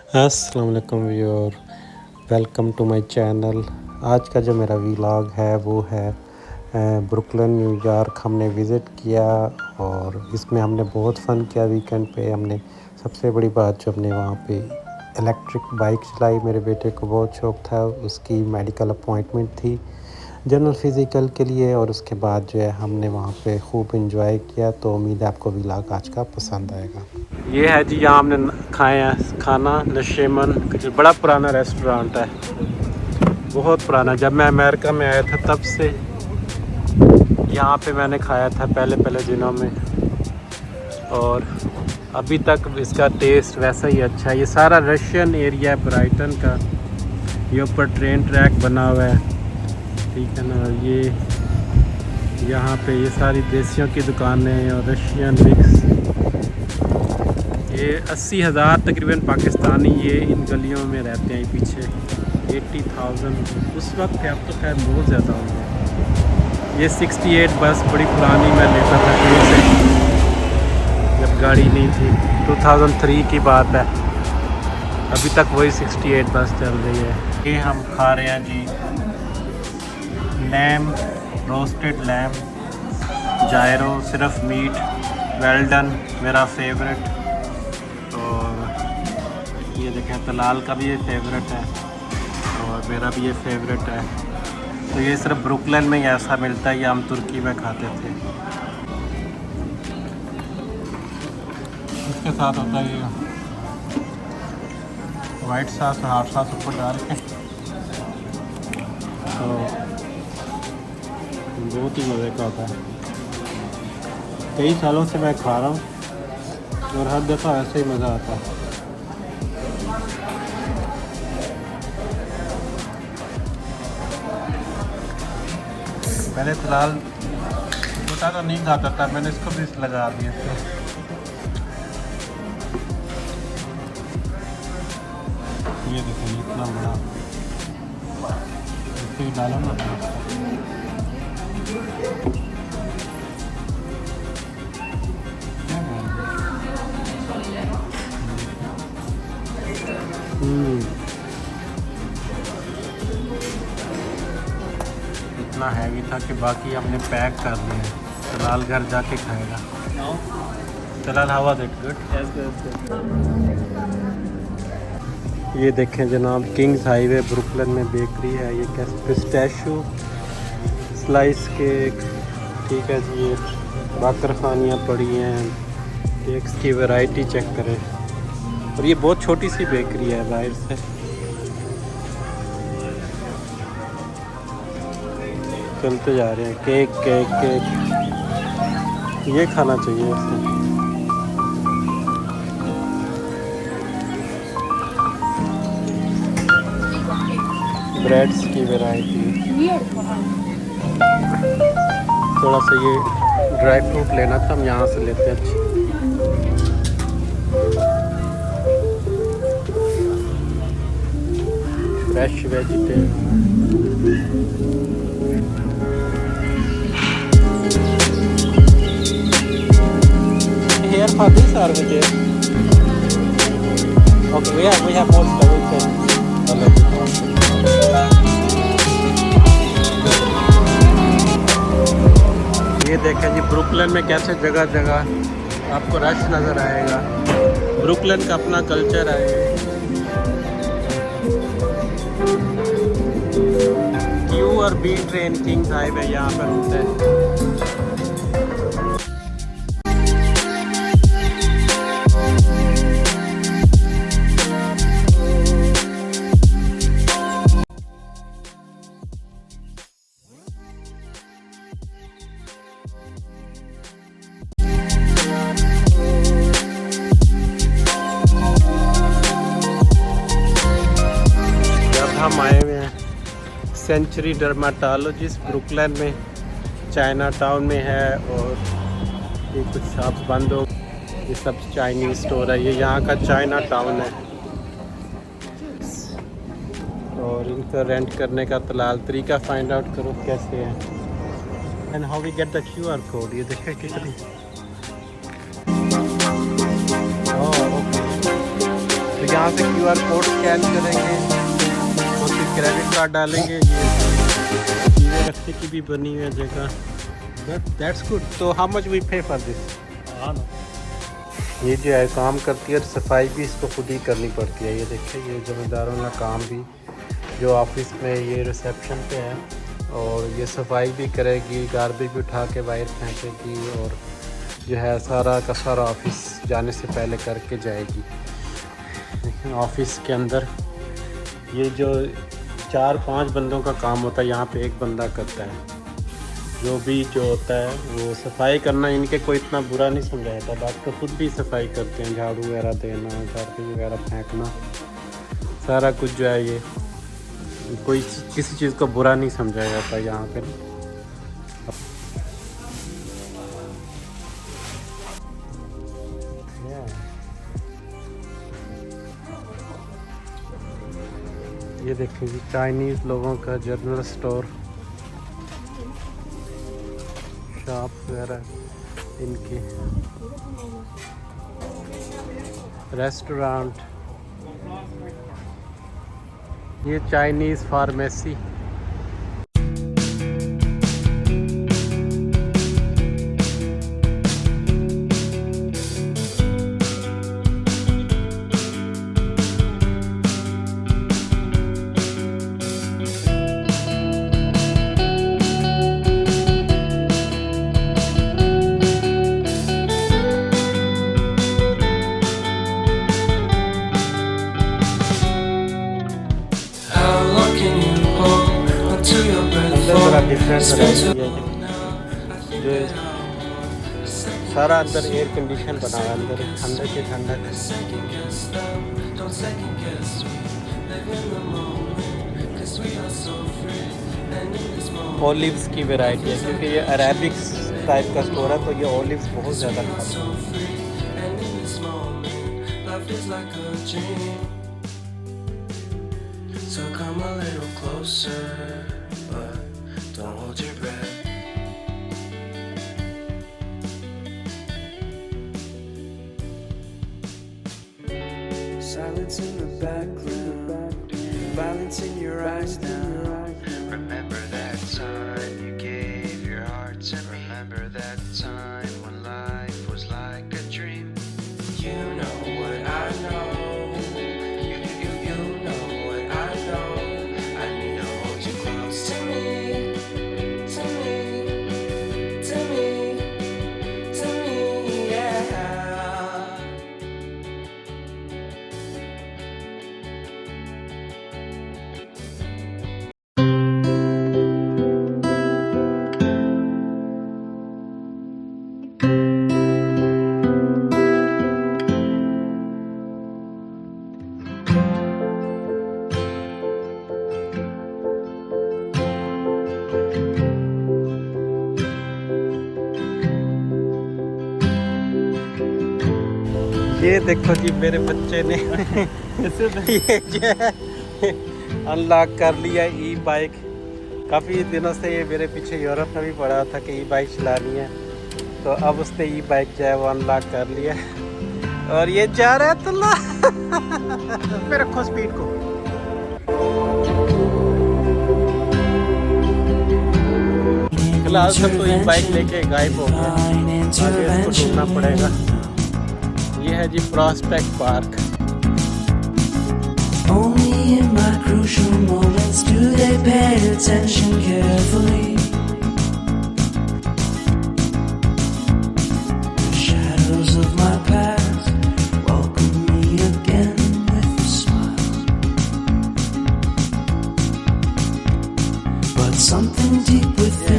अस्सलाम वालेकुम viewer, welcome to my channel. आज का जो मेरा व्लॉग है वो है ब्रुकलिन न्यूयॉर्क हमने विज़िट किया और इसमें हमने बहुत फ़न किया। वीकेंड पे हमने सबसे बड़ी बात जो हमने वहाँ पे इलेक्ट्रिक बाइक चलाई। मेरे बेटे को बहुत शौक़ था, उसकी मेडिकल अपॉइंटमेंट थी जनरल फ़िज़िकल के लिए और उसके बाद जो है हमने वहाँ पे खूब इंजॉय किया। तो उम्मीद है आपको व्लॉग आज का पसंद आएगा। ये है जी, यहाँ हमने खाया खाना नशेमन, जो बड़ा पुराना रेस्टोरेंट है, बहुत पुराना। जब मैं अमेरिका में आया था तब से यहाँ पे मैंने खाया था पहले दिनों में, और अभी तक इसका टेस्ट वैसा ही अच्छा है। ये सारा रशियन एरिया है ब्राइटन का, ये ऊपर ट्रेन ट्रैक बना हुआ है, ठीक है ना। ये यहाँ पे ये सारी देसियों की दुकानें और रशियन मिक्स। ये 80,000 तकरीबन पाकिस्तानी ये इन गलियों में रहते हैं पीछे। 80,000 उस वक्त है, अब तो खैर बहुत ज़्यादा होंगे। ये 68 बस बड़ी पुरानी मैं लेता था कहीं से, जब गाड़ी नहीं थी। 2003 की बात है, अभी तक वही 68 बस चल रही है। ये हम खा रहे हैं जी लैम, रोस्टेड लैम जायरो, सिर्फ मीट, वेल डन, मेरा फेवरेट। और ये देखें तलाल का भी ये फेवरेट है और मेरा भी ये फेवरेट है। तो ये सिर्फ ब्रुकलिन में ही ऐसा मिलता है, ये हम तुर्की में खाते थे। इसके साथ होता है ये वाइट सॉस और हॉट सॉस ऊपर डाल के, तो बहुत ही मज़े का होता है। कई सालों से मैं खा रहा हूँ और हर दफ़ा ऐसे ही मज़ा आता है। पहले फ़िलहाल छोटा तो नहीं खाता था, मैंने इसको भी लगा दिया था। ये देखो इतना बड़ा, इसको डालो ना। इतना हैवी था कि बाकी हमने पैक कर दिया। तलाल घर जाके खाएगा। तलाल हवा देट गुड। ये देखें जनाब, किंग्स हाईवे ब्रुकलिन में बेकरी है। ये क्या पिस्टैशियो स्लाइस केक, ठीक है जी। ये बाकर खानियाँ पड़ी हैं, केक्स की वैरायटी चेक करें। और ये बहुत छोटी सी बेकरी है बाहर से। चलते जा रहे हैं, केक केक केक, ये खाना चाहिए इसे। ब्रेड्स की वैरायटी, थोड़ा सा ये ड्राई फ्रूट लेना था, हम यहाँ से लेते हैं। अच्छी fresh vegetable. Here for this or with it? Okay, we have more stuff. ये देखें जी, ब्रुकलिन में कैसे जगह जगह आपको रश नज़र आएगा। ब्रुकलिन का अपना कल्चर है। क्यू और बी ट्रेन किंग्स हाईवे यहाँ पर होता है। हम आए हुए हैं सेंचुरी डर्माटोलॉजिस्ट ब्रुकलिन में, चाइना टाउन में है। और ये कुछ शॉप्स बंद हो, ये सब चाइनीज़ स्टोर है। ये यहाँ का चाइना टाउन है। और इनका रेंट करने का तलाल तरीका फाइंड आउट करो कैसे है। And how we get the QR code, ये देखें कितनी। यहाँ से QR कोड स्कैन करेंगे और फिर क्रेडिट कार्ड डालेंगे। ये चीज़ें रखने की भी बनी हुई है जगह। That's good. तो हाउ मच वी पे फॉर दिस? ये जो है काम करती है और सफाई भी इसको खुद ही करनी पड़ती है। ये देखिए ये ज़िम्मेदारों का काम भी, जो ऑफिस में ये रिसेप्शन पे है, और ये सफाई भी करेगी, गार्बेज भी उठा के बाहर फेंकेगी, और जो है सारा का सारा ऑफिस जाने से पहले करके जाएगी। ऑफिस के अंदर ये जो 4-5 बंदों का काम होता है, यहाँ पे एक बंदा करता है। जो भी जो होता है वो सफाई करना इनके कोई इतना बुरा नहीं समझा जाता। डॉक्टर खुद भी सफाई करते हैं, झाड़ू वगैरह देना, गार्बेज वगैरह फेंकना, सारा कुछ जो है ये कोई किसी चीज़ को बुरा नहीं समझा जाता यहाँ पे। ये देखिए चाइनीज़ लोगों का जनरल स्टोर, शॉप वगैरह इनकी, रेस्टोरेंट, ये चाइनीज़ फार्मेसी। बड़ा डिफरेंट वैरायटी है। जो सारा अंदर एयर कंडीशन बना है, अंदर ठंडक के ठंडक। ओलिव्स की वैरायटी है, क्योंकि ये अरेबिक्स टाइप का स्टोर है, तो ये ओलिव्स बहुत ज़्यादा खाते हैं। So come a little closer, but don't hold your breath. Silence in the background, violence in your eyes now. Remember that time you gave your heart to me. Remember that time when life was like a dream. You know what I know. ये देखो जी मेरे बच्चे ने ये जो है unlock कर लिया ई बाइक। काफ़ी दिनों से ये मेरे पीछे यूरोप में भी पड़ा था कि ई बाइक चलानी है, तो अब उसने ई बाइक जो है वो अनलॉक कर लिया और ये जा रहा है तुल्ला पे रखो स्पीड को। फिलहाल सब तो ई बाइक लेके गायब हो गया, आगे इसको ढूंढना पड़ेगा। ये है जी prospect park. Only in my crucial moments do they pay attention carefully. The shadows of my past welcome me again with a smile. But something deep within